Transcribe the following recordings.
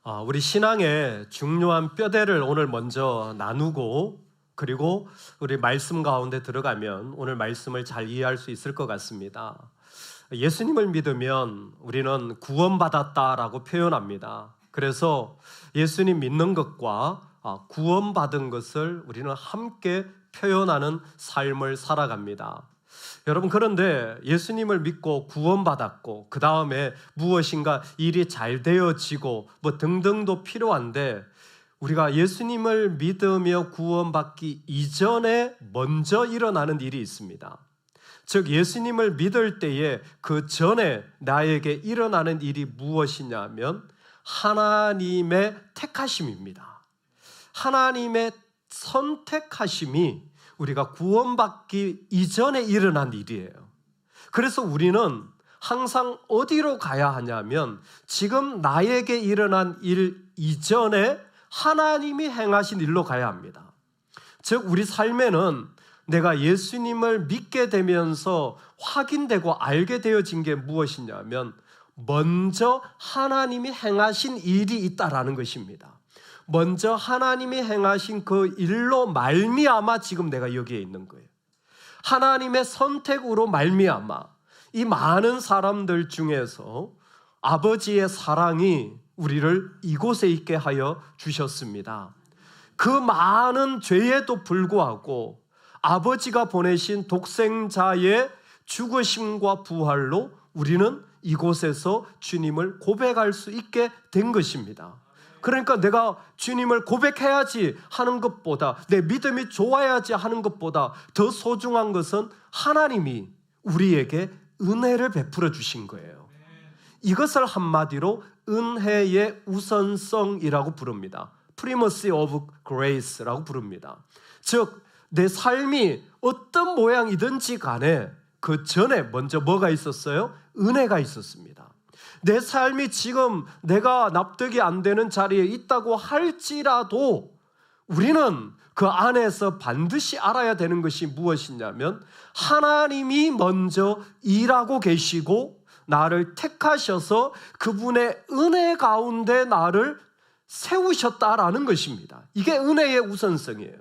우리 신앙의 중요한 뼈대를 오늘 먼저 나누고 그리고 우리 말씀 가운데 들어가면 오늘 말씀을 잘 이해할 수 있을 것 같습니다. 예수님을 믿으면 우리는 구원받았다라고 표현합니다. 그래서 예수님 믿는 것과 구원받은 것을 우리는 함께 표현하는 삶을 살아갑니다. 여러분, 그런데 예수님을 믿고 구원받았고 그 다음에 무엇인가 일이 잘 되어지고 뭐 등등도 필요한데, 우리가 예수님을 믿으며 구원받기 이전에 먼저 일어나는 일이 있습니다. 즉, 예수님을 믿을 때에 그 전에 나에게 일어나는 일이 무엇이냐면 하나님의 택하심입니다. 하나님의 선택하심이 우리가 구원받기 이전에 일어난 일이에요. 그래서 우리는 항상 어디로 가야 하냐면 지금 나에게 일어난 일 이전에 하나님이 행하신 일로 가야 합니다. 즉, 우리 삶에는 내가 예수님을 믿게 되면서 확인되고 알게 되어진 게 무엇이냐면 먼저 하나님이 행하신 일이 있다라는 것입니다. 먼저 하나님이 행하신 그 일로 말미암아 지금 내가 여기에 있는 거예요. 하나님의 선택으로 말미암아 이 많은 사람들 중에서 아버지의 사랑이 우리를 이곳에 있게 하여 주셨습니다. 그 많은 죄에도 불구하고 아버지가 보내신 독생자의 죽으심과 부활로 우리는 이곳에서 주님을 고백할 수 있게 된 것입니다. 그러니까 내가 주님을 고백해야지 하는 것보다, 내 믿음이 좋아야지 하는 것보다 더 소중한 것은 하나님이 우리에게 은혜를 베풀어 주신 거예요. 이것을 한마디로 은혜의 우선성이라고 부릅니다. Primacy of Grace라고 부릅니다. 즉, 내 삶이 어떤 모양이든지 간에 그 전에 먼저 뭐가 있었어요? 은혜가 있었습니다. 내 삶이 지금 내가 납득이 안 되는 자리에 있다고 할지라도 우리는 그 안에서 반드시 알아야 되는 것이 무엇이냐면 하나님이 먼저 일하고 계시고 나를 택하셔서 그분의 은혜 가운데 나를 세우셨다라는 것입니다. 이게 은혜의 우선성이에요.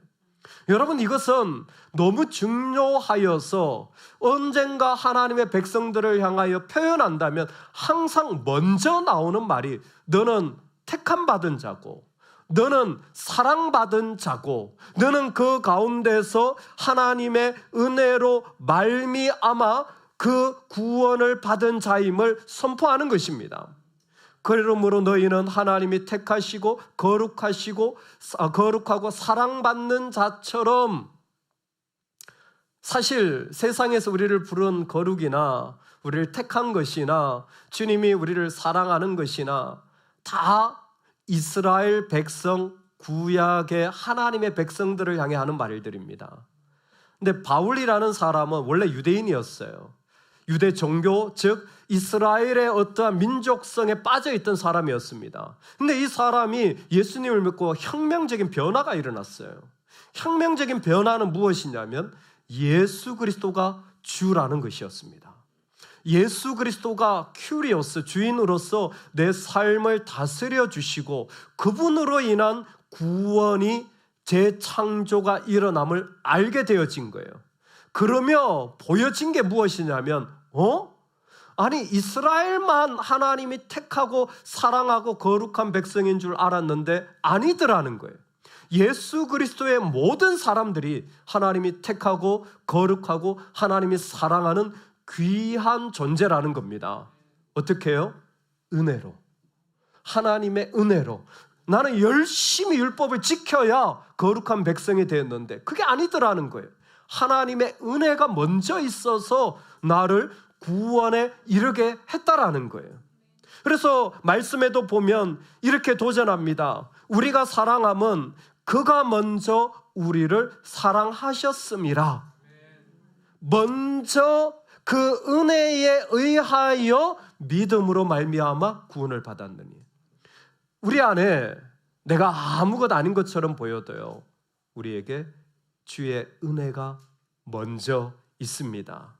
여러분, 이것은 너무 중요하여서 언젠가 하나님의 백성들을 향하여 표현한다면 항상 먼저 나오는 말이 너는 택함 받은 자고 너는 사랑받은 자고 너는 그 가운데서 하나님의 은혜로 말미암아 그 구원을 받은 자임을 선포하는 것입니다. 그러므로 너희는 하나님이 택하시고 거룩하고 사랑받는 자처럼, 사실 세상에서 우리를 부른 거룩이나 우리를 택한 것이나 주님이 우리를 사랑하는 것이나 다 이스라엘 백성, 구약의 하나님의 백성들을 향해 하는 말들입니다. 근데 바울이라는 사람은 원래 유대인이었어요. 유대 종교, 즉 이스라엘의 어떠한 민족성에 빠져있던 사람이었습니다. 근데 이 사람이 예수님을 믿고 혁명적인 변화가 일어났어요. 혁명적인 변화는 무엇이냐면 예수 그리스도가 주라는 것이었습니다. 예수 그리스도가 큐리오스, 주인으로서 내 삶을 다스려 주시고 그분으로 인한 구원이, 재창조가 일어남을 알게 되어진 거예요. 그러며 보여진 게 무엇이냐면 아니 이스라엘만 하나님이 택하고 사랑하고 거룩한 백성인 줄 알았는데 아니더라는 거예요. 예수 그리스도의 모든 사람들이 하나님이 택하고 거룩하고 하나님이 사랑하는 귀한 존재라는 겁니다. 어떻게 해요? 은혜로. 하나님의 은혜로. 나는 열심히 율법을 지켜야 거룩한 백성이 되었는데 그게 아니더라는 거예요. 하나님의 은혜가 먼저 있어서 나를 구원에 이르게 했다라는 거예요. 그래서 말씀에도 보면 이렇게 도전합니다. 우리가 사랑함은 그가 먼저 우리를 사랑하셨음이라. 먼저 그 은혜에 의하여 믿음으로 말미암아 구원을 받았느니. 우리 안에 내가 아무것도 아닌 것처럼 보여도요, 우리에게 주의 은혜가 먼저 있습니다.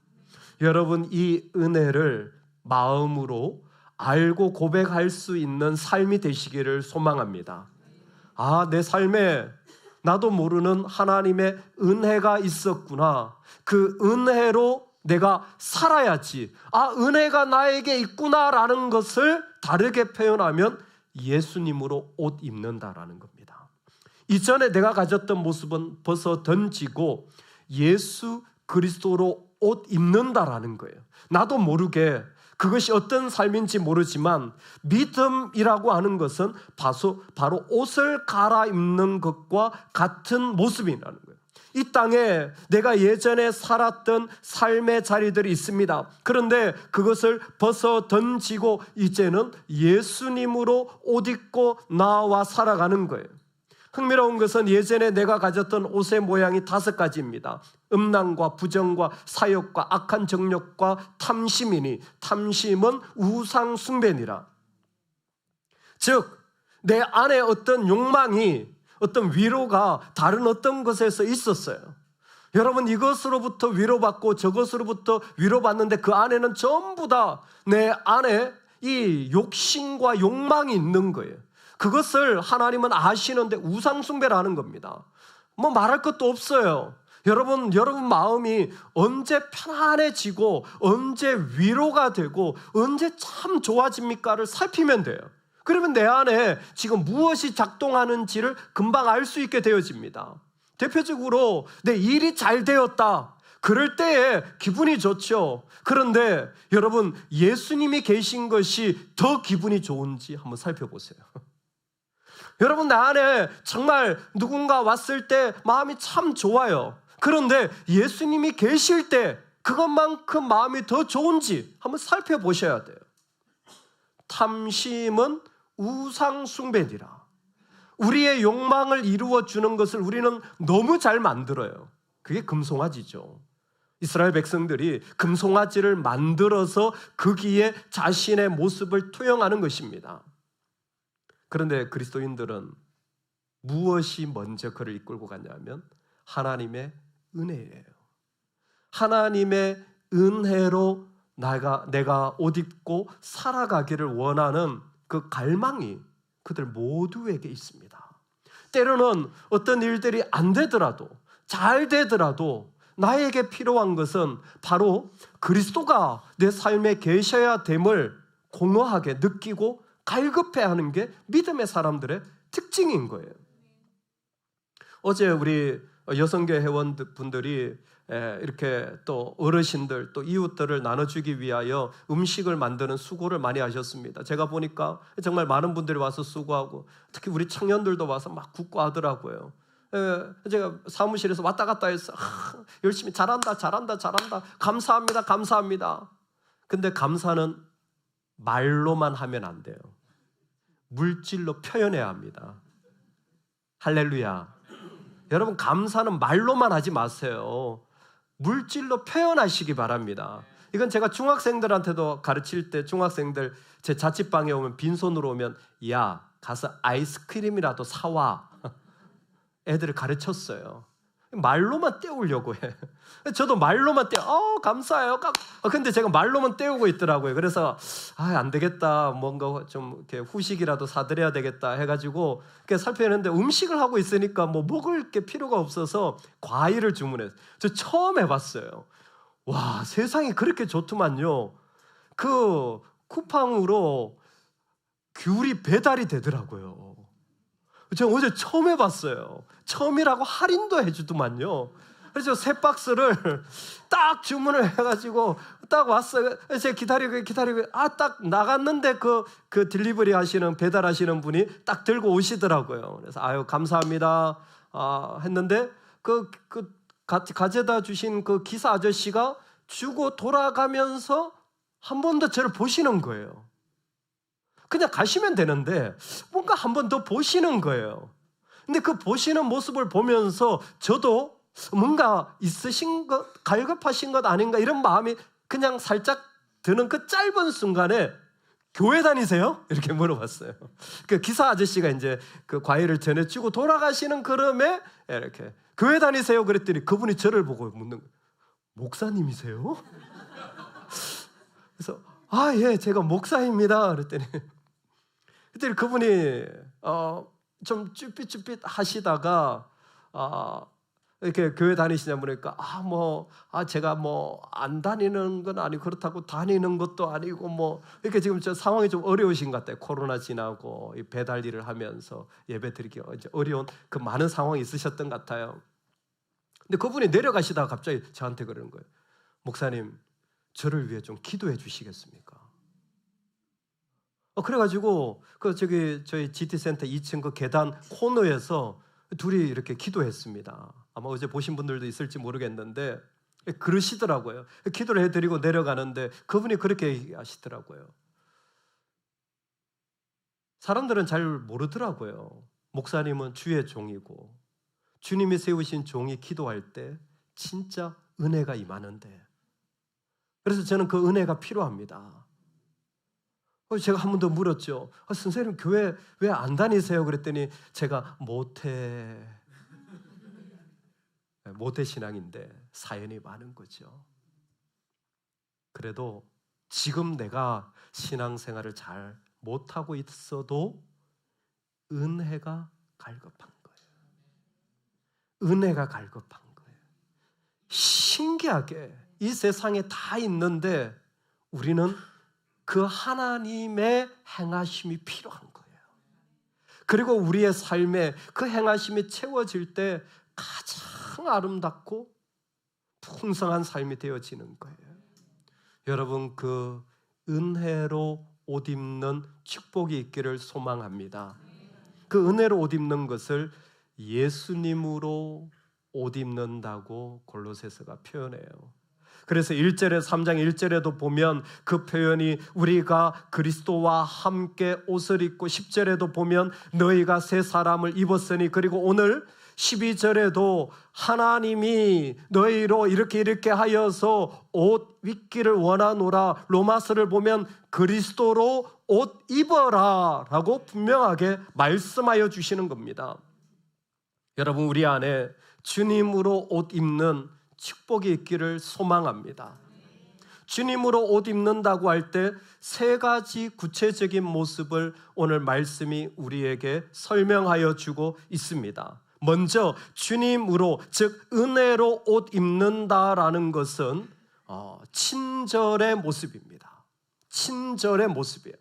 여러분, 이 은혜를 마음으로 알고 고백할 수 있는 삶이 되시기를 소망합니다. 내 삶에 나도 모르는 하나님의 은혜가 있었구나. 그 은혜로 내가 살아야지. 은혜가 나에게 있구나라는 것을 다르게 표현하면 예수님으로 옷 입는다라는 겁니다. 이전에 내가 가졌던 모습은 벗어 던지고 예수 그리스도로 옷 입는다라는 거예요. 나도 모르게 그것이 어떤 삶인지 모르지만 믿음이라고 하는 것은 바로 옷을 갈아입는 것과 같은 모습이라는 거예요. 이 땅에 내가 예전에 살았던 삶의 자리들이 있습니다. 그런데 그것을 벗어 던지고 이제는 예수님으로 옷 입고 나와 살아가는 거예요. 흥미로운 것은 예전에 내가 가졌던 옷의 모양이 5가지입니다. 음란과 부정과 사욕과 악한 정욕과 탐심이니 탐심은 우상 숭배니라. 즉 내 안에 어떤 욕망이 어떤 위로가 다른 어떤 것에서 있었어요. 여러분 이것으로부터 위로받고 저것으로부터 위로받는데 그 안에는 전부 다 내 안에 이 욕심과 욕망이 있는 거예요. 그것을 하나님은 아시는데 우상숭배라는 겁니다. 뭐 말할 것도 없어요. 여러분 마음이 언제 편안해지고 언제 위로가 되고 언제 참 좋아집니까를 살피면 돼요. 그러면 내 안에 지금 무엇이 작동하는지를 금방 알 수 있게 되어집니다. 대표적으로 내 일이 잘 되었다. 그럴 때에 기분이 좋죠. 그런데 여러분 예수님이 계신 것이 더 기분이 좋은지 한번 살펴보세요. 여러분 내 안에 정말 누군가 왔을 때 마음이 참 좋아요. 그런데 예수님이 계실 때 그것만큼 마음이 더 좋은지 한번 살펴보셔야 돼요. 탐심은 우상 숭배니라. 우리의 욕망을 이루어 주는 것을 우리는 너무 잘 만들어요. 그게 금송아지죠. 이스라엘 백성들이 금송아지를 만들어서 거기에 자신의 모습을 투영하는 것입니다. 그런데 그리스도인들은 무엇이 먼저 그를 이끌고 갔냐면 하나님의 은혜예요. 하나님의 은혜로 내가 옷 입고 살아가기를 원하는 그 갈망이 그들 모두에게 있습니다. 때로는 어떤 일들이 안 되더라도 잘 되더라도 나에게 필요한 것은 바로 그리스도가 내 삶에 계셔야 됨을 공허하게 느끼고 갈급해하는 게 믿음의 사람들의 특징인 거예요. 어제 우리 여성교 회원분들이 이렇게 또 어르신들 또 이웃들을 나눠주기 위하여 음식을 만드는 수고를 많이 하셨습니다. 제가 보니까 정말 많은 분들이 와서 수고하고 특히 우리 청년들도 와서 막 굽고 하더라고요. 제가 사무실에서 왔다 갔다 해서 열심히 잘한다 감사합니다. 근데 감사는 말로만 하면 안 돼요. 물질로 표현해야 합니다. 할렐루야. 여러분 감사는 말로만 하지 마세요. 물질로 표현하시기 바랍니다. 이건 제가 중학생들한테도 가르칠 때 중학생들 제 자취방에 오면 빈손으로 오면 야 가서 아이스크림이라도 사와. 애들을 가르쳤어요. 말로만 때우려고 해. 저도 말로만 감사해요. 근데 제가 말로만 때우고 있더라고요. 그래서 안 되겠다. 뭔가 좀 이렇게 후식이라도 사드려야 되겠다 해가지고 살펴봤는데 음식을 하고 있으니까 뭐 먹을 게 필요가 없어서 과일을 주문했어요. 저 처음 해봤어요. 와 세상이 그렇게 좋더만요. 그 쿠팡으로 귤이 배달이 되더라고요. 제가 어제 처음 해봤어요. 처음이라고 할인도 해주더만요. 그래서 3박스를 딱 주문을 해가지고 딱 왔어요. 제가 기다리고 딱 나갔는데 그 딜리버리 하시는 배달하시는 분이 딱 들고 오시더라고요. 그래서 감사합니다 했는데 같이 가져다 주신 그 기사 아저씨가 주고 돌아가면서 한 번 더 저를 보시는 거예요. 그냥 가시면 되는데 뭔가 한 번 더 보시는 거예요. 근데 그 보시는 모습을 보면서 저도 뭔가 있으신 것, 갈급하신 것 아닌가 이런 마음이 그냥 살짝 드는 그 짧은 순간에 교회 다니세요? 이렇게 물어봤어요. 그 기사 아저씨가 이제 그 과일을 전해주고 돌아가시는 그럼에 이렇게 교회 다니세요? 그랬더니 그분이 저를 보고 묻는 거예요. 목사님이세요? 그래서 아, 예, 제가 목사입니다. 그랬더니 그분이 좀 쭈삣쭈삣 하시다가 이렇게 교회 다니시냐 보니까 제가 안 다니는 건 아니고 그렇다고 다니는 것도 아니고 이렇게 지금 저 상황이 좀 어려우신 것 같아요. 코로나 지나고 이 배달 일을 하면서 예배 드리기 이제 어려운 그 많은 상황이 있으셨던 것 같아요. 근데 그분이 내려가시다가 갑자기 저한테 그러는 거예요. 목사님, 저를 위해 좀 기도해 주시겠습니까? 그래가지고 저희 GT센터 2층 그 계단 코너에서 둘이 이렇게 기도했습니다. 아마 어제 보신 분들도 있을지 모르겠는데 그러시더라고요. 기도를 해드리고 내려가는데 그분이 그렇게 얘기하시더라고요. 사람들은 잘 모르더라고요. 목사님은 주의 종이고 주님이 세우신 종이 기도할 때 진짜 은혜가 임하는데, 그래서 저는 그 은혜가 필요합니다. 제가 한 번 더 물었죠. 선생님 교회 왜 안 다니세요? 그랬더니 제가 모태 신앙인데 사연이 많은 거죠. 그래도 지금 내가 신앙생활을 잘 못하고 있어도 은혜가 갈급한 거예요. 은혜가 갈급한 거예요. 신기하게 이 세상에 다 있는데 우리는 그 하나님의 행하심이 필요한 거예요. 그리고 우리의 삶에 그 행하심이 채워질 때 가장 아름답고 풍성한 삶이 되어지는 거예요. 여러분, 그 은혜로 옷 입는 축복이 있기를 소망합니다. 그 은혜로 옷 입는 것을 예수님으로 옷 입는다고 골로새서가 표현해요. 그래서 1절에 3장 1절에도 보면 그 표현이 우리가 그리스도와 함께 옷을 입고, 10절에도 보면 너희가 새 사람을 입었으니, 그리고 오늘 12절에도 하나님이 너희로 이렇게 하여서 옷 입기를 원하노라, 로마서를 보면 그리스도로 옷 입어라 라고 분명하게 말씀하여 주시는 겁니다. 여러분, 우리 안에 주님으로 옷 입는 축복이 있기를 소망합니다. 주님으로 옷 입는다고 할 때 세 가지 구체적인 모습을 오늘 말씀이 우리에게 설명하여 주고 있습니다. 먼저 주님으로, 즉 은혜로 옷 입는다라는 것은 친절의 모습입니다. 친절의 모습이에요.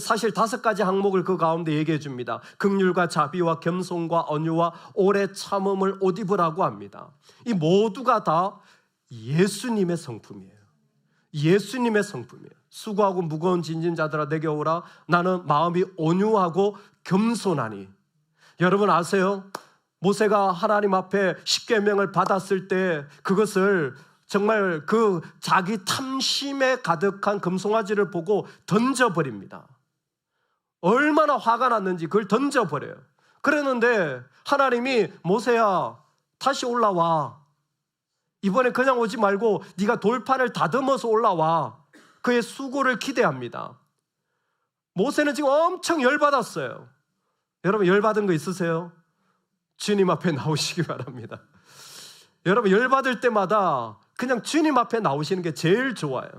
사실 5가지 항목을 그 가운데 얘기해 줍니다. 긍휼과 자비와 겸손과 온유와 오래 참음을 옷 입으라고 합니다. 이 모두가 다 예수님의 성품이에요. 예수님의 성품이에요. 수고하고 무거운 짐진 자들아 내게 오라, 나는 마음이 온유하고 겸손하니. 여러분 아세요? 모세가 하나님 앞에 십계명을 받았을 때 그것을 정말 그 자기 탐심에 가득한 금송아지를 보고 던져버립니다. 얼마나 화가 났는지 그걸 던져버려요. 그러는데 하나님이 모세야 다시 올라와, 이번에 그냥 오지 말고 네가 돌판을 다듬어서 올라와. 그의 수고를 기대합니다. 모세는 지금 엄청 열받았어요. 여러분 열받은 거 있으세요? 주님 앞에 나오시기 바랍니다. 여러분 열받을 때마다 그냥 주님 앞에 나오시는 게 제일 좋아요.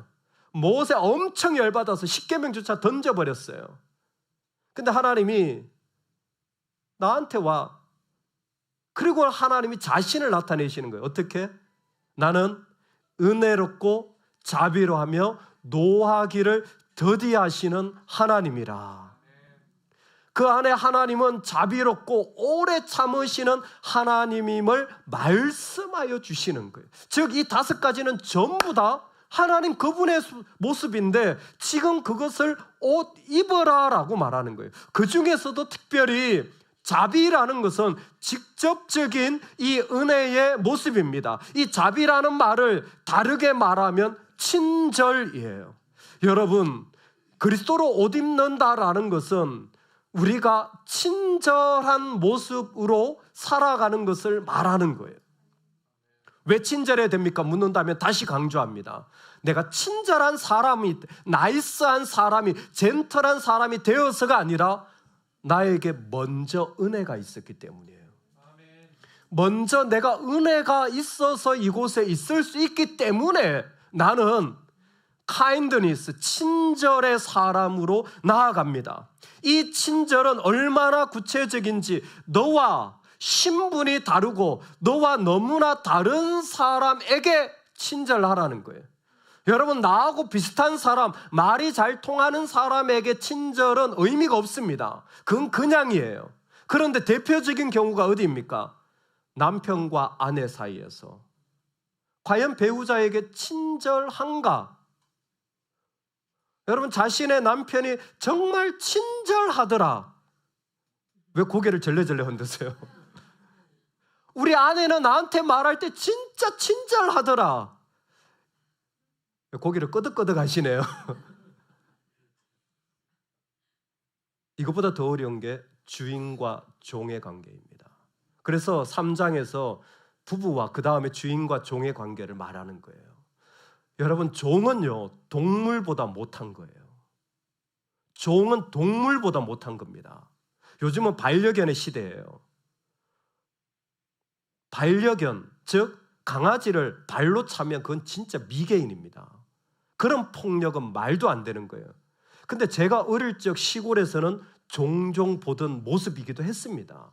모세 엄청 열받아서 십계명조차 던져버렸어요. 근데 하나님이 나한테 와. 그리고 하나님이 자신을 나타내시는 거예요. 어떻게? 나는 은혜롭고 자비로하며 노하기를 더디하시는 하나님이라. 그 안에 하나님은 자비롭고 오래 참으시는 하나님임을 말씀하여 주시는 거예요. 즉 이 5가지는 전부 다 하나님 그분의 모습인데 지금 그것을 옷 입어라라고 말하는 거예요. 그 중에서도 특별히 자비라는 것은 직접적인 이 은혜의 모습입니다. 이 자비라는 말을 다르게 말하면 친절이에요. 여러분, 그리스도로 옷 입는다라는 것은 우리가 친절한 모습으로 살아가는 것을 말하는 거예요. 왜 친절해야 됩니까? 묻는다면 다시 강조합니다. 내가 친절한 사람이, 나이스한 사람이, 젠틀한 사람이 되어서가 아니라 나에게 먼저 은혜가 있었기 때문이에요. 먼저 내가 은혜가 있어서 이곳에 있을 수 있기 때문에 나는 kindness, 친절의 사람으로 나아갑니다. 이 친절은 얼마나 구체적인지 너와 신분이 다르고 너와 너무나 다른 사람에게 친절하라는 거예요. 여러분, 나하고 비슷한 사람, 말이 잘 통하는 사람에게 친절은 의미가 없습니다. 그건 그냥이에요. 그런데 대표적인 경우가 어디입니까? 남편과 아내 사이에서 과연 배우자에게 친절한가? 여러분, 자신의 남편이 정말 친절하더라. 왜 고개를 절레절레 흔드세요? 우리 아내는 나한테 말할 때 진짜 친절하더라. 고개를 끄덕끄덕 하시네요. 이것보다 더 어려운 게 주인과 종의 관계입니다. 그래서 3장에서 부부와 그 다음에 주인과 종의 관계를 말하는 거예요. 여러분, 종은요, 동물보다 못한 거예요. 종은 동물보다 못한 겁니다. 요즘은 반려견의 시대예요. 반려견, 즉 강아지를 발로 차면 그건 진짜 미개인입니다. 그런 폭력은 말도 안 되는 거예요. 근데 제가 어릴 적 시골에서는 종종 보던 모습이기도 했습니다.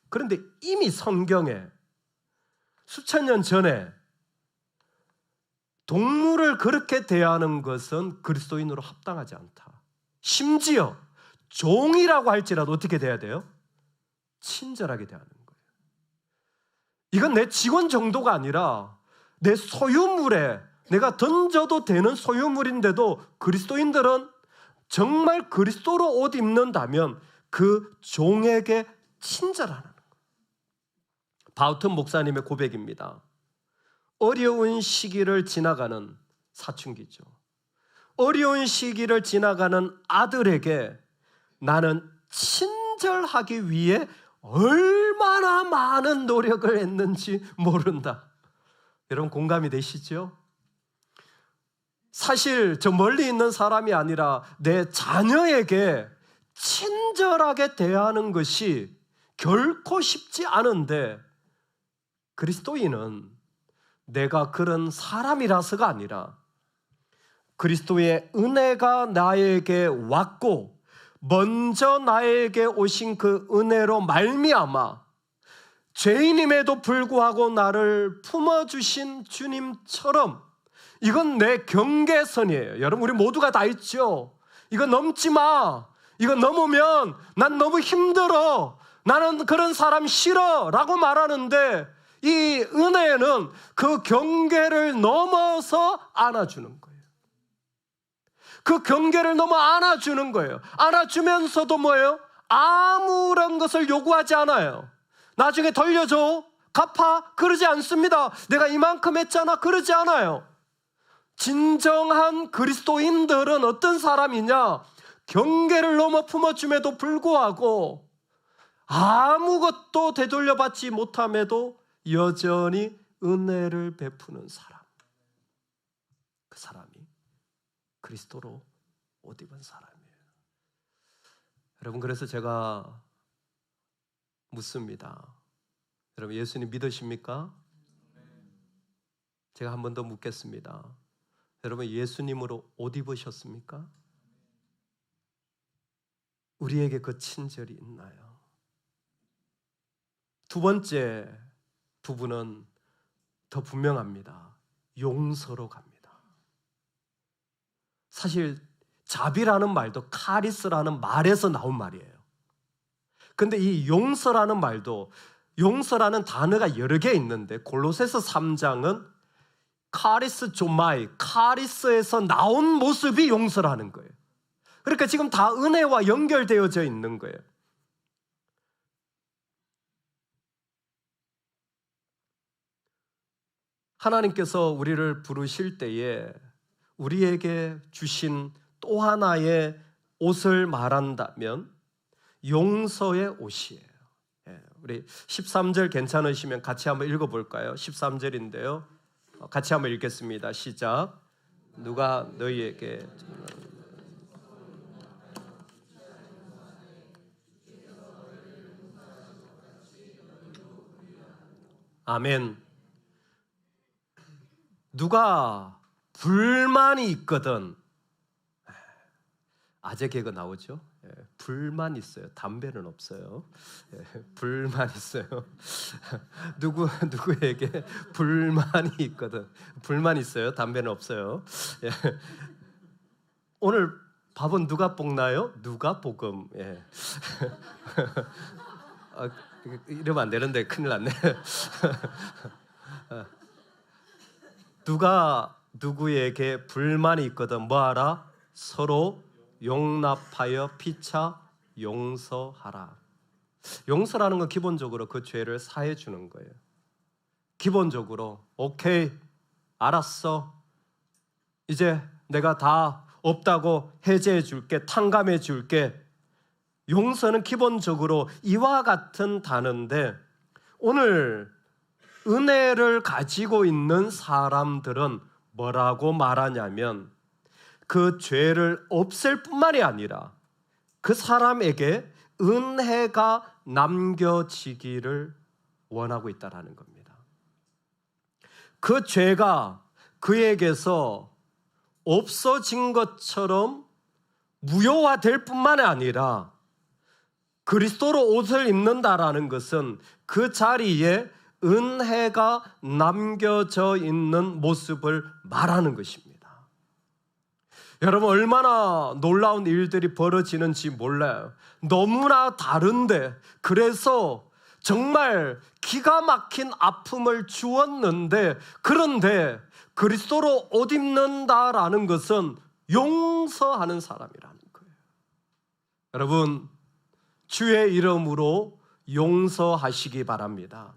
그런데 이미 성경에 수천 년 전에 동물을 그렇게 대하는 것은 그리스도인으로 합당하지 않다. 심지어 종이라고 할지라도 어떻게 대해야 돼요? 친절하게 대하는 거예요. 이건 내 직원 정도가 아니라 내 소유물에 내가 던져도 되는 소유물인데도 그리스도인들은 정말 그리스도로 옷 입는다면 그 종에게 친절하는 거예요. 바우튼 목사님의 고백입니다. 어려운 시기를 지나가는 사춘기죠. 어려운 시기를 지나가는 아들에게 나는 친절하기 위해 얼마나 많은 노력을 했는지 모른다. 여러분, 공감이 되시죠? 사실 저 멀리 있는 사람이 아니라 내 자녀에게 친절하게 대하는 것이 결코 쉽지 않은데, 그리스도인은 내가 그런 사람이라서가 아니라 그리스도의 은혜가 나에게 왔고 먼저 나에게 오신 그 은혜로 말미암아 죄인임에도 불구하고 나를 품어주신 주님처럼, 이건 내 경계선이에요. 여러분, 우리 모두가 다 있죠. 이거 넘지 마. 이거 넘으면 난 너무 힘들어. 나는 그런 사람 싫어 라고 말하는데, 이 은혜는 그 경계를 넘어서 안아주는 거예요. 그 경계를 넘어 안아주는 거예요. 안아주면서도 뭐예요? 아무런 것을 요구하지 않아요. 나중에 돌려줘, 갚아, 그러지 않습니다. 내가 이만큼 했잖아, 그러지 않아요. 진정한 그리스도인들은 어떤 사람이냐? 경계를 넘어 품어줌에도 불구하고 아무것도 되돌려받지 못함에도 여전히 은혜를 베푸는 사람. 그 사람이 그리스도로 옷 입은 사람이에요. 여러분, 그래서 제가 묻습니다. 여러분, 예수님 믿으십니까? 제가 한 번 더 묻겠습니다. 여러분, 예수님으로 옷 입으셨습니까? 우리에게 그 친절이 있나요? 두 번째 부분은 더 분명합니다. 용서로 갑니다. 사실 자비라는 말도 카리스라는 말에서 나온 말이에요. 근데 이 용서라는 말도, 용서라는 단어가 여러 개 있는데 골로새서 3장은 카리스 조마이, 카리스에서 나온 모습이 용서라는 거예요. 그러니까 지금 다 은혜와 연결되어져 있는 거예요. 하나님께서 우리를 부르실 때에 우리에게 주신 또 하나의 옷을 말한다면 용서의 옷이에요. 우리 13절 괜찮으시면 같이 한번 읽어볼까요? 13절인데요. 같이 한번 읽겠습니다. 시작. 누가 너희에게 아멘. 누가 불만이 있거든. 아재 개그 나오죠? 불만 있어요. 담배는 없어요. 불만 있어요. 누구에게 불만이 있거든. 불만 있어요. 담배는 없어요. 오늘 밥은 누가 볶나요? 누가 볶음. 이러면 안 되는데 큰일 났네. 누가 누구에게 불만이 있거든 뭐하라? 서로 용납하여 피차 용서하라. 용서라는 건 기본적으로 그 죄를 사해 주는 거예요. 기본적으로 오케이, 알았어. 이제 내가 다 없다고 해제해 줄게, 탕감해 줄게. 용서는 기본적으로 이와 같은 단어인데 오늘 은혜를 가지고 있는 사람들은 뭐라고 말하냐면 그 죄를 없앨 뿐만이 아니라 그 사람에게 은혜가 남겨지기를 원하고 있다는 겁니다. 그 죄가 그에게서 없어진 것처럼 무효화될 뿐만이 아니라 그리스도로 옷을 입는다라는 것은 그 자리에 은혜가 남겨져 있는 모습을 말하는 것입니다. 여러분, 얼마나 놀라운 일들이 벌어지는지 몰라요. 너무나 다른데, 그래서 정말 기가 막힌 아픔을 주었는데, 그런데 그리스도로 옷 입는다라는 것은 용서하는 사람이라는 거예요. 여러분, 주의 이름으로 용서하시기 바랍니다.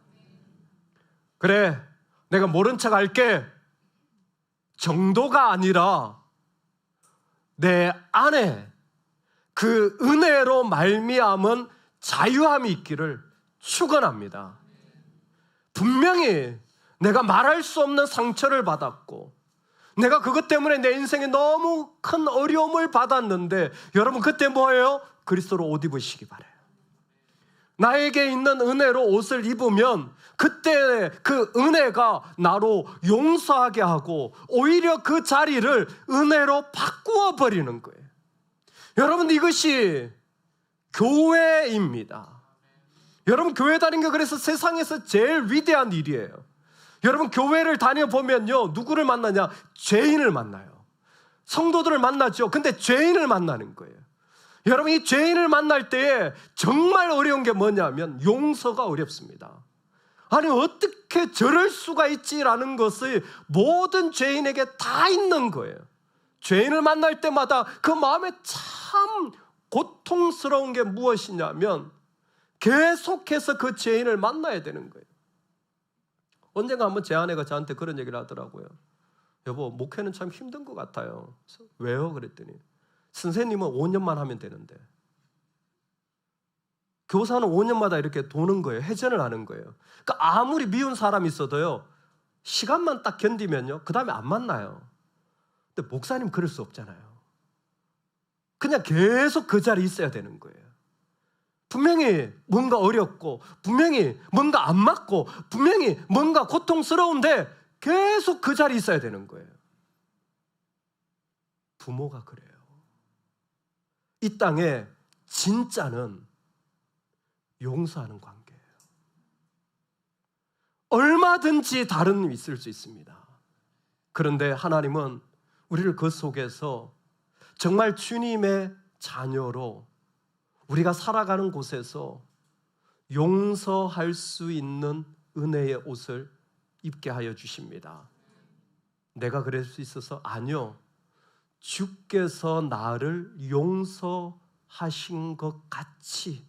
그래, 내가 모른 척 할게 정도가 아니라 내 안에 그 은혜로 말미암은 자유함이 있기를 축원합니다. 분명히 내가 말할 수 없는 상처를 받았고 내가 그것 때문에 내 인생에 너무 큰 어려움을 받았는데 여러분, 그때 뭐예요? 그리스도로 옷 입으시기 바라요. 나에게 있는 은혜로 옷을 입으면 그때 그 은혜가 나로 용서하게 하고 오히려 그 자리를 은혜로 바꾸어 버리는 거예요. 여러분, 이것이 교회입니다. 여러분, 교회 다니는 게 그래서 세상에서 제일 위대한 일이에요. 여러분, 교회를 다녀보면요, 누구를 만나냐? 죄인을 만나요. 성도들을 만나죠. 근데 죄인을 만나는 거예요. 여러분, 이 죄인을 만날 때에 정말 어려운 게 뭐냐면 용서가 어렵습니다. 아니, 어떻게 저럴 수가 있지라는 것이 모든 죄인에게 다 있는 거예요. 죄인을 만날 때마다 그 마음에 참 고통스러운 게 무엇이냐면 계속해서 그 죄인을 만나야 되는 거예요. 언젠가 한번 제 아내가 저한테 그런 얘기를 하더라고요. 여보, 목회는 참 힘든 것 같아요. 그래서 왜요? 그랬더니 선생님은 5년만 하면 되는데 교사는 5년마다 이렇게 도는 거예요. 회전을 하는 거예요. 그러니까 아무리 미운 사람이 있어도요, 시간만 딱 견디면요, 그 다음에 안 만나요. 근데 목사님 그럴 수 없잖아요. 그냥 계속 그 자리에 있어야 되는 거예요. 분명히 뭔가 어렵고 분명히 뭔가 안 맞고 분명히 뭔가 고통스러운데 계속 그 자리에 있어야 되는 거예요. 부모가 그래요. 이 땅에 진짜는 용서하는 관계예요. 얼마든지 다른 일이 있을 수 있습니다. 그런데 하나님은 우리를 그 속에서 정말 주님의 자녀로 우리가 살아가는 곳에서 용서할 수 있는 은혜의 옷을 입게 하여 주십니다. 내가 그럴 수 있어서? 아니요. 주께서 나를 용서하신 것 같이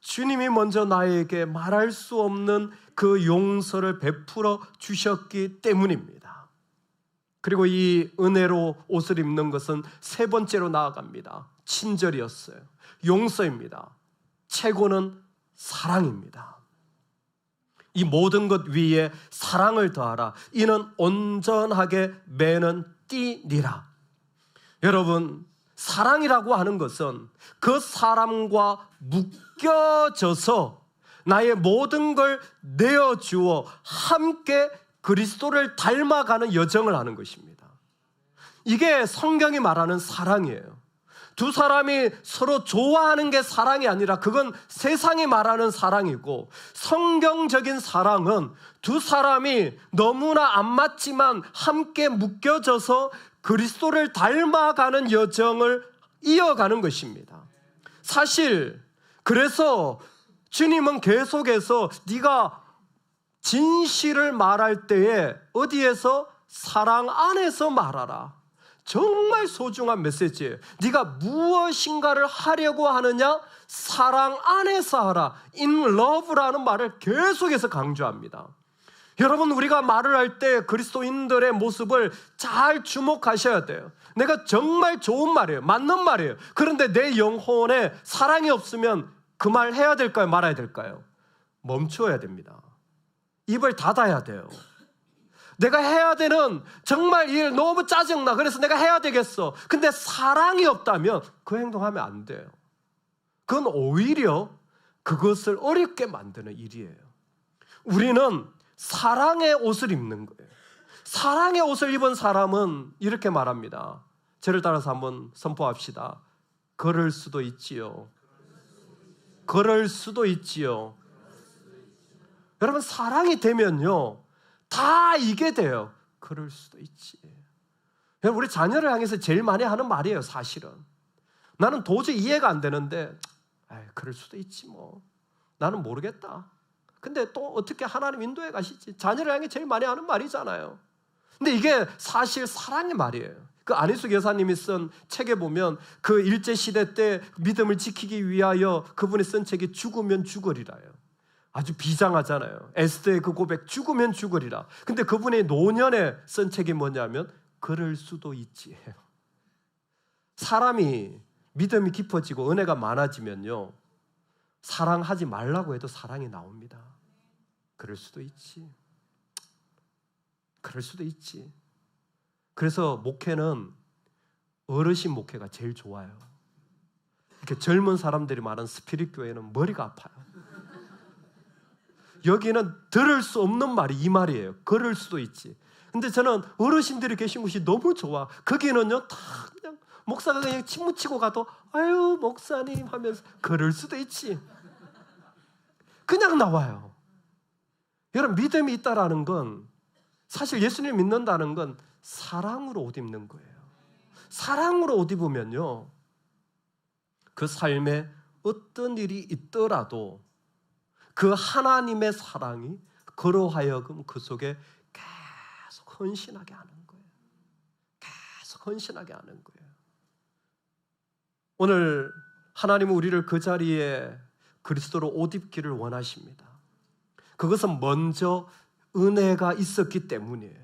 주님이 먼저 나에게 말할 수 없는 그 용서를 베풀어 주셨기 때문입니다. 그리고 이 은혜로 옷을 입는 것은 세 번째로 나아갑니다. 친절이었어요. 용서입니다. 최고는 사랑입니다. 이 모든 것 위에 사랑을 더하라. 이는 온전하게 매는 띠니라. 여러분, 사랑이라고 하는 것은 그 사람과 묶여져서 나의 모든 걸 내어주어 함께 그리스도를 닮아가는 여정을 하는 것입니다. 이게 성경이 말하는 사랑이에요. 두 사람이 서로 좋아하는 게 사랑이 아니라 그건 세상이 말하는 사랑이고, 성경적인 사랑은 두 사람이 너무나 안 맞지만 함께 묶여져서 그리스도를 닮아가는 여정을 이어가는 것입니다. 사실 그래서 주님은 계속해서 네가 진실을 말할 때에 어디에서? 사랑 안에서 말하라. 정말 소중한 메시지예요. 네가 무엇인가를 하려고 하느냐? 사랑 안에서 하라. In love라는 말을 계속해서 강조합니다. 여러분, 우리가 말을 할 때 그리스도인들의 모습을 잘 주목하셔야 돼요. 내가 정말 좋은 말이에요. 맞는 말이에요. 그런데 내 영혼에 사랑이 없으면 그 말 해야 될까요? 말아야 될까요? 멈춰야 됩니다. 입을 닫아야 돼요. 내가 해야 되는 정말 일 너무 짜증나. 그래서 내가 해야 되겠어. 근데 사랑이 없다면 그 행동하면 안 돼요. 그건 오히려 그것을 어렵게 만드는 일이에요. 우리는 사랑의 옷을 입는 거예요. 사랑의 옷을 입은 사람은 이렇게 말합니다. 저를 따라서 한번 선포합시다. 그럴 수도 있지요. 그럴 수도 있지요. 여러분, 사랑이 되면요, 다 이게 돼요. 그럴 수도 있지. 우리 자녀를 향해서 제일 많이 하는 말이에요, 사실은. 나는 도저히 이해가 안 되는데, 그럴 수도 있지 뭐. 나는 모르겠다. 근데 또 어떻게 하나님 인도해 가시지? 자녀를 향해 제일 많이 하는 말이잖아요. 근데 이게 사실 사랑의 말이에요. 그 안희숙 여사님이 쓴 책에 보면 그 일제시대 때 믿음을 지키기 위하여 그분이 쓴 책이 죽으면 죽으리라요. 아주 비장하잖아요. 에스더의 그 고백, 죽으면 죽으리라. 근데 그분이 노년에 쓴 책이 뭐냐면 그럴 수도 있지. 사람이 믿음이 깊어지고 은혜가 많아지면요, 사랑하지 말라고 해도 사랑이 나옵니다. 그럴 수도 있지. 그럴 수도 있지. 그래서 목회는 어르신 목회가 제일 좋아요. 이렇게 젊은 사람들이 많은 스피릿 교회는 머리가 아파요. 여기는 들을 수 없는 말이 이 말이에요. 그럴 수도 있지. 근데 저는 어르신들이 계신 곳이 너무 좋아. 거기는요, 다 그냥 목사가 그냥 침 묻히고 가도 아유 목사님 하면서 그럴 수도 있지. 그냥 나와요. 여러분, 믿음이 있다라는 건, 사실 예수님 믿는다는 건 사랑으로 옷 입는 거예요. 사랑으로 옷 입으면요, 그 삶에 어떤 일이 있더라도 그 하나님의 사랑이 그로 하여금 그 속에 계속 헌신하게 하는 거예요. 계속 헌신하게 하는 거예요. 오늘 하나님은 우리를 그 자리에 그리스도로 옷 입기를 원하십니다. 그것은 먼저 은혜가 있었기 때문이에요.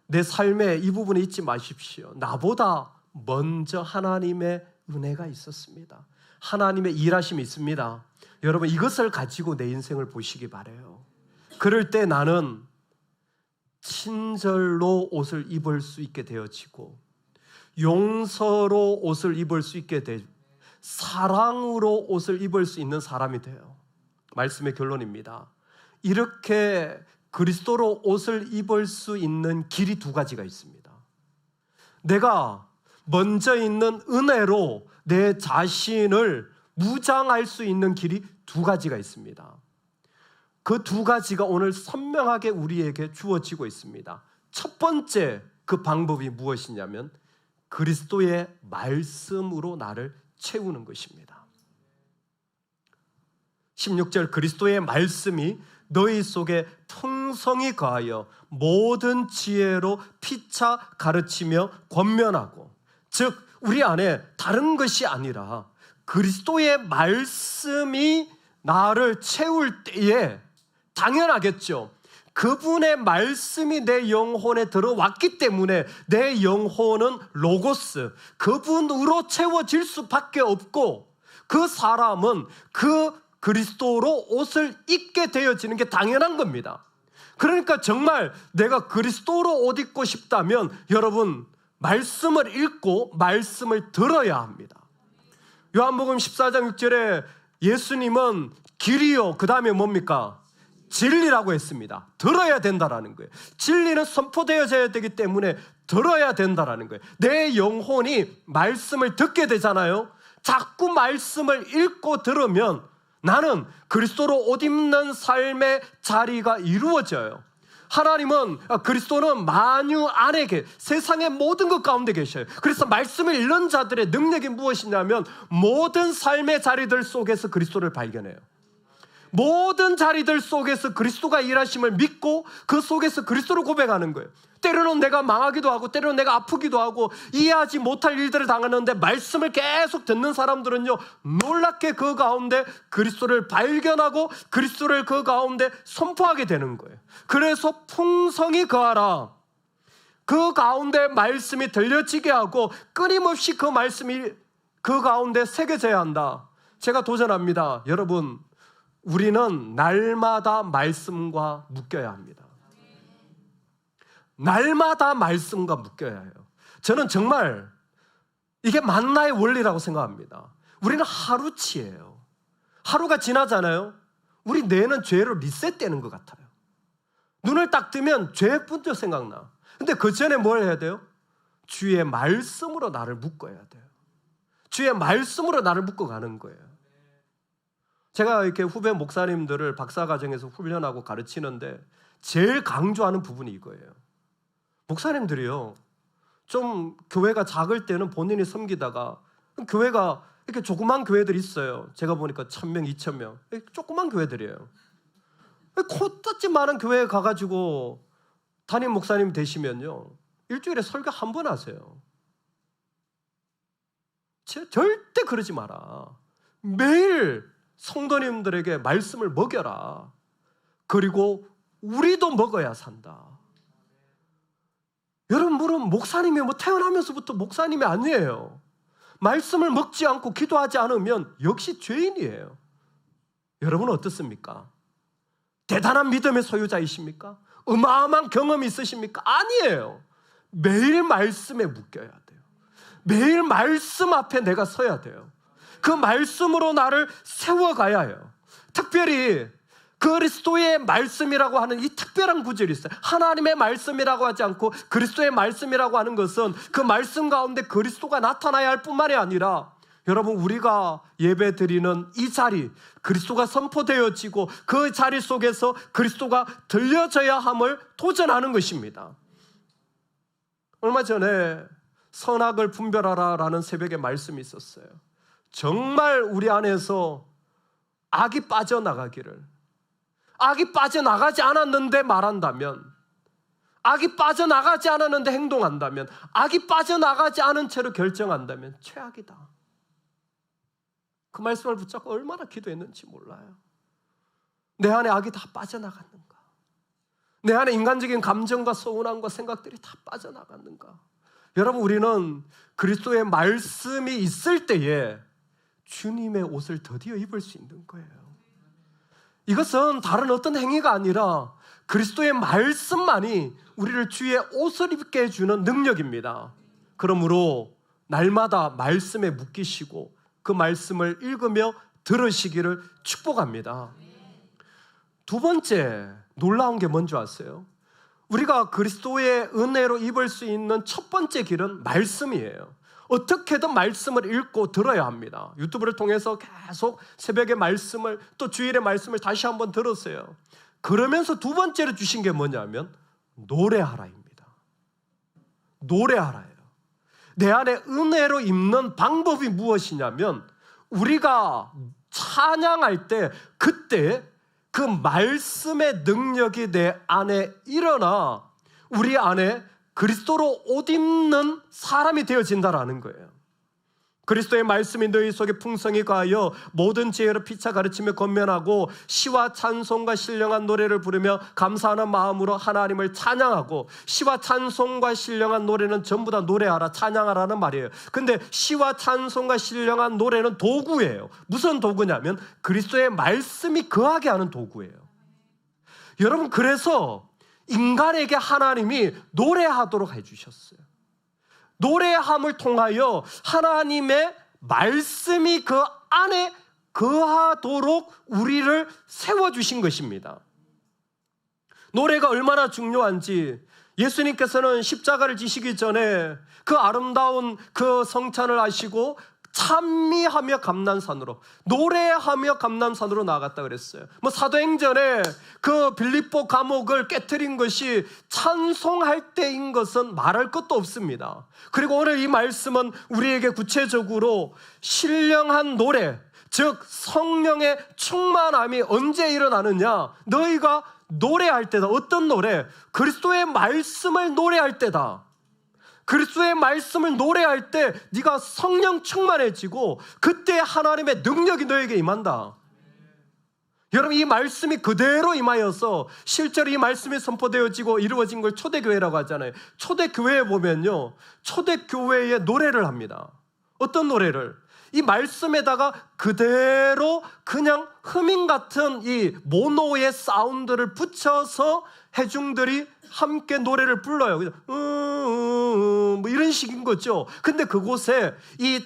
내 삶에 이 부분에 잊지 마십시오. 나보다 먼저 하나님의 은혜가 있었습니다. 하나님의 일하심이 있습니다. 여러분, 이것을 가지고 내 인생을 보시기 바라요. 그럴 때 나는 친절로 옷을 입을 수 있게 되어지고, 용서로 옷을 입을 수 있게 되고, 사랑으로 옷을 입을 수 있는 사람이 돼요. 말씀의 결론입니다. 이렇게 그리스도로 옷을 입을 수 있는 길이 두 가지가 있습니다. 내가 먼저 있는 은혜로 내 자신을 무장할 수 있는 길이 두 가지가 있습니다. 그 두 가지가 오늘 선명하게 우리에게 주어지고 있습니다. 첫 번째 그 방법이 무엇이냐면 그리스도의 말씀으로 나를 채우는 것입니다. 16절, 그리스도의 말씀이 너희 속에 풍성히 거하여 모든 지혜로 피차 가르치며 권면하고, 즉 우리 안에 다른 것이 아니라 그리스도의 말씀이 나를 채울 때에 당연하겠죠. 그분의 말씀이 내 영혼에 들어왔기 때문에 내 영혼은 로고스, 그분으로 채워질 수밖에 없고, 그 사람은 그 그리스도로 옷을 입게 되어지는 게 당연한 겁니다. 그러니까 정말 내가 그리스도로 옷 입고 싶다면 여러분, 말씀을 읽고 말씀을 들어야 합니다. 요한복음 14장 6절에 예수님은 길이요, 그 다음에 뭡니까? 진리라고 했습니다. 들어야 된다라는 거예요. 진리는 선포되어져야 되기 때문에 들어야 된다라는 거예요. 내 영혼이 말씀을 듣게 되잖아요. 자꾸 말씀을 읽고 들으면 나는 그리스도로 옷 입는 삶의 자리가 이루어져요. 하나님은 그리스도는 만유 안에 세상의 모든 것 가운데 계셔요. 그래서 말씀을 읽는 자들의 능력이 무엇이냐면 모든 삶의 자리들 속에서 그리스도를 발견해요. 모든 자리들 속에서 그리스도가 일하심을 믿고 그 속에서 그리스도를 고백하는 거예요. 때로는 내가 망하기도 하고 때로는 내가 아프기도 하고 이해하지 못할 일들을 당하는데 말씀을 계속 듣는 사람들은요, 놀랍게 그 가운데 그리스도를 발견하고 그리스도를 그 가운데 선포하게 되는 거예요. 그래서 풍성히 거하라. 그 가운데 말씀이 들려지게 하고 끊임없이 그 말씀이 그 가운데 새겨져야 한다. 제가 도전합니다. 여러분, 우리는 날마다 말씀과 묶여야 합니다. 날마다 말씀과 묶여야 해요. 저는 정말 이게 만나의 원리라고 생각합니다. 우리는 하루치예요. 하루가 지나잖아요. 우리 뇌는 죄로 리셋되는 것 같아요. 눈을 딱 뜨면 죄뿐도 생각나. 근데 그 전에 뭘 해야 돼요? 주의 말씀으로 나를 묶어야 돼요. 주의 말씀으로 나를 묶어가는 거예요. 제가 이렇게 후배 목사님들을 박사과정에서 훈련하고 가르치는데 제일 강조하는 부분이 이거예요. 목사님들이요, 좀 교회가 작을 때는 본인이 섬기다가 교회가 이렇게 조그만 교회들이 있어요. 제가 보니까 1,000명, 2,000명 조그만 교회들이에요. 코딱지 많은 교회에 가가지고 담임 목사님 되시면요, 일주일에 설교 한 번 하세요. 절대 그러지 마라. 매일 성도님들에게 말씀을 먹여라. 그리고 우리도 먹어야 산다. 여러분은 목사님이 태어나면서부터 목사님이 아니에요. 말씀을 먹지 않고 기도하지 않으면 역시 죄인이에요. 여러분은 어떻습니까? 대단한 믿음의 소유자이십니까? 어마어마한 경험이 있으십니까? 아니에요. 매일 말씀에 묶여야 돼요. 매일 말씀 앞에 내가 서야 돼요. 그 말씀으로 나를 세워가야 해요. 특별히 그리스도의 말씀이라고 하는 이 특별한 구절이 있어요. 하나님의 말씀이라고 하지 않고 그리스도의 말씀이라고 하는 것은 그 말씀 가운데 그리스도가 나타나야 할 뿐만이 아니라 여러분, 우리가 예배 드리는 이 자리, 그리스도가 선포되어지고 그 자리 속에서 그리스도가 들려져야 함을 도전하는 것입니다. 얼마 전에 선악을 분별하라라는 새벽에 말씀이 있었어요. 정말 우리 안에서 악이 빠져나가기를, 악이 빠져나가지 않았는데 말한다면, 악이 빠져나가지 않았는데 행동한다면, 악이 빠져나가지 않은 채로 결정한다면 최악이다. 그 말씀을 붙잡고 얼마나 기도했는지 몰라요. 내 안에 악이 다 빠져나갔는가? 내 안에 인간적인 감정과 서운함과 생각들이 다 빠져나갔는가? 여러분, 우리는 그리스도의 말씀이 있을 때에 주님의 옷을 드디어 입을 수 있는 거예요. 이것은 다른 어떤 행위가 아니라 그리스도의 말씀만이 우리를 주의 옷을 입게 해주는 능력입니다. 그러므로 날마다 말씀에 묶이시고 그 말씀을 읽으며 들으시기를 축복합니다. 두 번째, 놀라운 게 뭔지 아세요? 우리가 그리스도의 은혜로 입을 수 있는 첫 번째 길은 말씀이에요. 어떻게든 말씀을 읽고 들어야 합니다. 유튜브를 통해서 계속 새벽의 말씀을, 또 주일의 말씀을 다시 한번 들었어요. 그러면서 두 번째로 주신 게 뭐냐면 노래하라입니다. 노래하라예요. 내 안에 은혜로 입는 방법이 무엇이냐면 우리가 찬양할 때 그때 그 말씀의 능력이 내 안에 일어나 우리 안에 그리스도로 옷 입는 사람이 되어진다라는 거예요. 그리스도의 말씀이 너희 속에 풍성히 가하여 모든 지혜로 피차 가르치며 권면하고 시와 찬송과 신령한 노래를 부르며 감사하는 마음으로 하나님을 찬양하고, 시와 찬송과 신령한 노래는 전부 다 노래하라, 찬양하라는 말이에요. 근데 시와 찬송과 신령한 노래는 도구예요. 무슨 도구냐면 그리스도의 말씀이 거하게 하는 도구예요. 여러분, 그래서 인간에게 하나님이 노래하도록 해주셨어요. 노래함을 통하여 하나님의 말씀이 그 안에 거하도록 우리를 세워주신 것입니다. 노래가 얼마나 중요한지 예수님께서는 십자가를 지시기 전에 그 아름다운 그 성찬을 하시고 찬미하며 감난산으로, 노래하며 감난산으로 나아갔다 그랬어요. 사도행전에 그 빌립보 감옥을 깨트린 것이 찬송할 때인 것은 말할 것도 없습니다. 그리고 오늘 이 말씀은 우리에게 구체적으로 신령한 노래, 즉 성령의 충만함이 언제 일어나느냐? 너희가 노래할 때다. 어떤 노래? 그리스도의 말씀을 노래할 때다. 그리스도의 말씀을 노래할 때 네가 성령 충만해지고 그때 하나님의 능력이 너에게 임한다. 여러분, 이 말씀이 그대로 임하여서 실제로 이 말씀이 선포되어지고 이루어진 걸 초대교회라고 하잖아요. 초대교회에 보면요, 초대교회에 노래를 합니다. 어떤 노래를? 이 말씀에다가 그대로 그냥 흠인 같은 이 모노의 사운드를 붙여서 회중들이 함께 노래를 불러요. 그냥 뭐 이런 식인 거죠. 근데 그곳에 이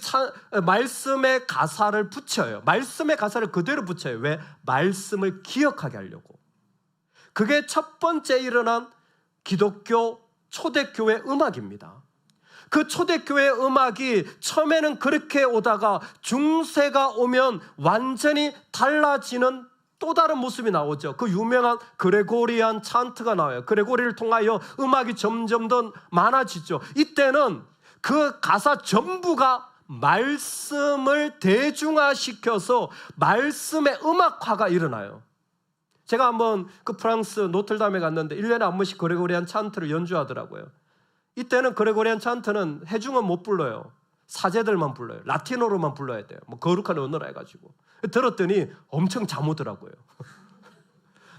말씀의 가사를 붙여요. 말씀의 가사를 그대로 붙여요. 왜? 말씀을 기억하게 하려고. 그게 첫 번째 일어난 기독교 초대교회 음악입니다. 그 초대교회 음악이 처음에는 그렇게 오다가 중세가 오면 완전히 달라지는 또 다른 모습이 나오죠. 그 유명한 그레고리안 찬트가 나와요. 그레고리를 통하여 음악이 점점 더 많아지죠. 이때는 그 가사 전부가 말씀을 대중화시켜서 말씀의 음악화가 일어나요. 제가 한번 그 프랑스 노틀담에 갔는데 1년에 한 번씩 그레고리안 찬트를 연주하더라고요. 이때는 그레고리안 찬트는 회중은 못 불러요. 사제들만 불러요. 라틴어로만 불러야 돼요. 거룩한 언어라 해가지고. 들었더니 엄청 잠 오더라고요.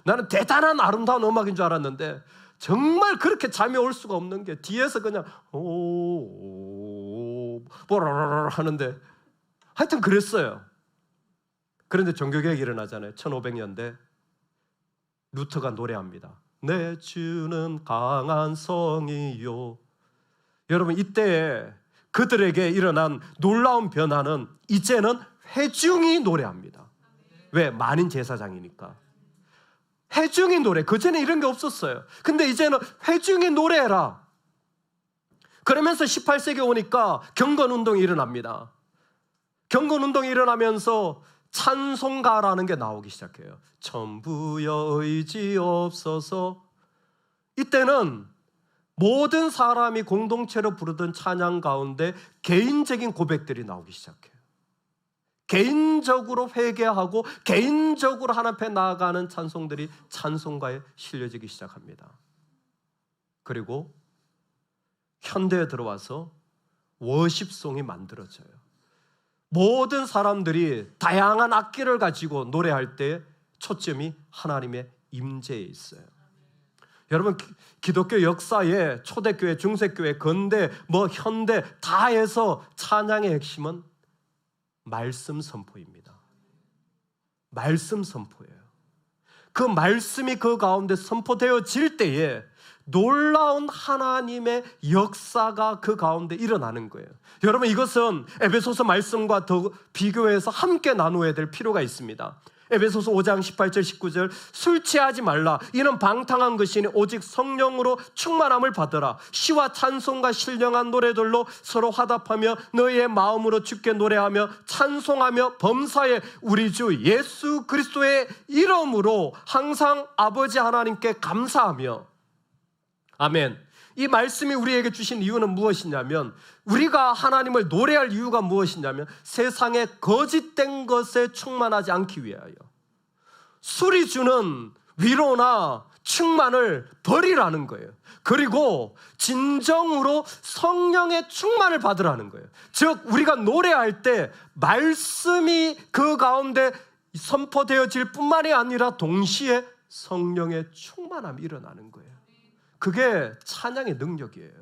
나는 대단한 아름다운 음악인 줄 알았는데 정말 그렇게 잠이 올 수가 없는 게 뒤에서 그냥 보라라라 하는데 하여튼 그랬어요. 그런데 종교개혁이 일어나잖아요. 1500년대 루터가 노래합니다. 내 주는 강한 성이요. 여러분, 이때에 그들에게 일어난 놀라운 변화는 이제는 회중이 노래합니다. 왜? 만인 제사장이니까. 회중이 노래. 그전에 이런 게 없었어요. 근데 이제는 회중이 노래해라. 그러면서 18세기 오니까 경건운동이 일어납니다. 경건운동이 일어나면서 찬송가라는 게 나오기 시작해요. 전부여 의지없어서. 이때는 모든 사람이 공동체로 부르던 찬양 가운데 개인적인 고백들이 나오기 시작해요. 개인적으로 회개하고 개인적으로 하나님 앞에 나아가는 찬송들이 찬송가에 실려지기 시작합니다. 그리고 현대에 들어와서 워십송이 만들어져요. 모든 사람들이 다양한 악기를 가지고 노래할 때 초점이 하나님의 임재에 있어요. 여러분, 기독교 역사에 초대교회, 중세교회, 근대, 현대 다 해서 찬양의 핵심은 말씀 선포입니다. 말씀 선포예요. 그 말씀이 그 가운데 선포되어질 때에 놀라운 하나님의 역사가 그 가운데 일어나는 거예요. 여러분, 이것은 에베소서 말씀과 더 비교해서 함께 나누어야 될 필요가 있습니다. 에베소서 5장 18절 19절 술 취하지 말라. 이는 방탕한 것이니 오직 성령으로 충만함을 받으라. 시와 찬송과 신령한 노래들로 서로 화답하며 너희의 마음으로 주께 노래하며 찬송하며 범사에 우리 주 예수 그리스도의 이름으로 항상 아버지 하나님께 감사하며. 아멘. 이 말씀이 우리에게 주신 이유는 무엇이냐면, 우리가 하나님을 노래할 이유가 무엇이냐면 세상의 거짓된 것에 충만하지 않기 위하여 술이 주는 위로나 충만을 버리라는 거예요. 그리고 진정으로 성령의 충만을 받으라는 거예요. 즉 우리가 노래할 때 말씀이 그 가운데 선포되어질 뿐만이 아니라 동시에 성령의 충만함이 일어나는 거예요. 그게 찬양의 능력이에요.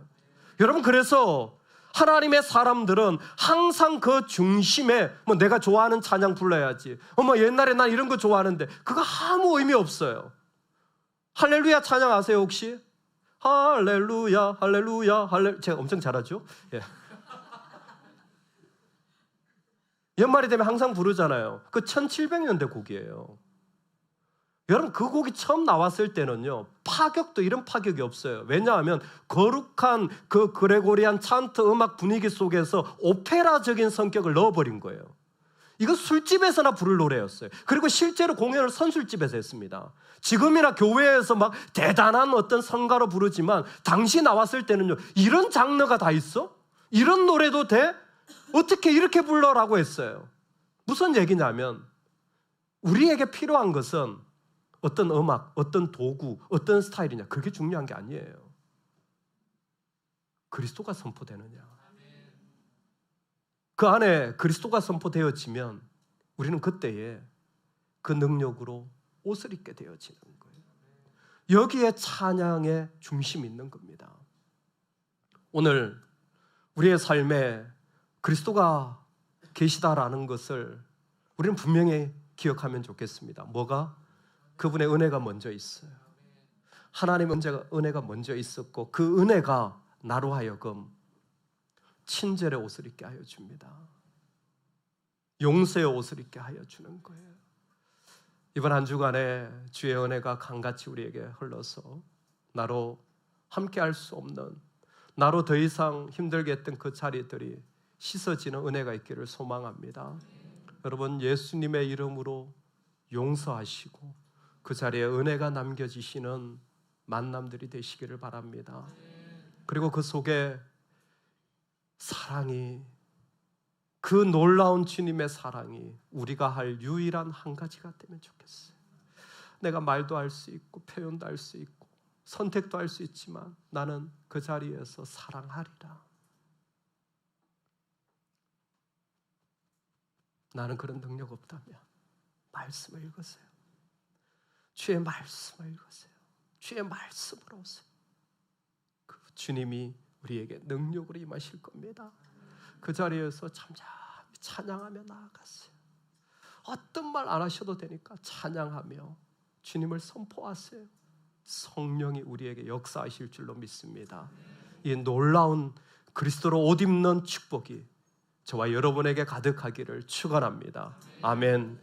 여러분, 그래서 하나님의 사람들은 항상 그 중심에 내가 좋아하는 찬양 불러야지. 옛날에 난 이런 거 좋아하는데 그거 아무 의미 없어요. 할렐루야 찬양 아세요 혹시? 할렐루야 할렐루야 할렐루야. 제가 엄청 잘하죠? 예. 연말이 되면 항상 부르잖아요. 그 1700년대 곡이에요. 여러분 그 곡이 처음 나왔을 때는요 파격도 이런 파격이 없어요. 왜냐하면 거룩한 그 그레고리안 찬트 음악 분위기 속에서 오페라적인 성격을 넣어버린 거예요. 이거 술집에서나 부를 노래였어요. 그리고 실제로 공연을 선술집에서 했습니다. 지금이나 교회에서 막 대단한 어떤 성가로 부르지만 당시 나왔을 때는요 이런 장르가 다 있어? 이런 노래도 돼? 어떻게 이렇게 불러라고 했어요. 무슨 얘기냐면 우리에게 필요한 것은 어떤 음악, 어떤 도구, 어떤 스타일이냐 그게 중요한 게 아니에요. 그리스도가 선포되느냐. 그 안에 그리스도가 선포되어지면 우리는 그때에 그 능력으로 옷을 입게 되어지는 거예요. 여기에 찬양의 중심이 있는 겁니다. 오늘 우리의 삶에 그리스도가 계시다라는 것을 우리는 분명히 기억하면 좋겠습니다. 뭐가? 그분의 은혜가 먼저 있어요. 하나님의 은혜가 먼저 있었고 그 은혜가 나로 하여금 친절의 옷을 입게 하여 줍니다. 용서의 옷을 입게 하여 주는 거예요. 이번 한 주간에 주의 은혜가 강같이 우리에게 흘러서 나로 함께 할 수 없는, 나로 더 이상 힘들게 했던 그 자리들이 씻어지는 은혜가 있기를 소망합니다. 여러분 예수님의 이름으로 용서하시고 그 자리에 은혜가 남겨지시는 만남들이 되시기를 바랍니다. 그리고 그 속에 사랑이, 그 놀라운 주님의 사랑이 우리가 할 유일한 한 가지가 되면 좋겠어요. 내가 말도 할 수 있고 표현도 할 수 있고 선택도 할 수 있지만 나는 그 자리에서 사랑하리라. 나는 그런 능력 없다면 말씀을 읽으세요. 주의 말씀을 읽으세요. 주의 말씀으로 오세요. 그 주님이 우리에게 능력으로 임하실 겁니다. 그 자리에서 잠잠히 찬양하며 나아가세요. 어떤 말 안 하셔도 되니까 찬양하며 주님을 선포하세요. 성령이 우리에게 역사하실 줄로 믿습니다. 이 놀라운 그리스도로 옷 입는 축복이 저와 여러분에게 가득하기를 축원합니다. 아멘.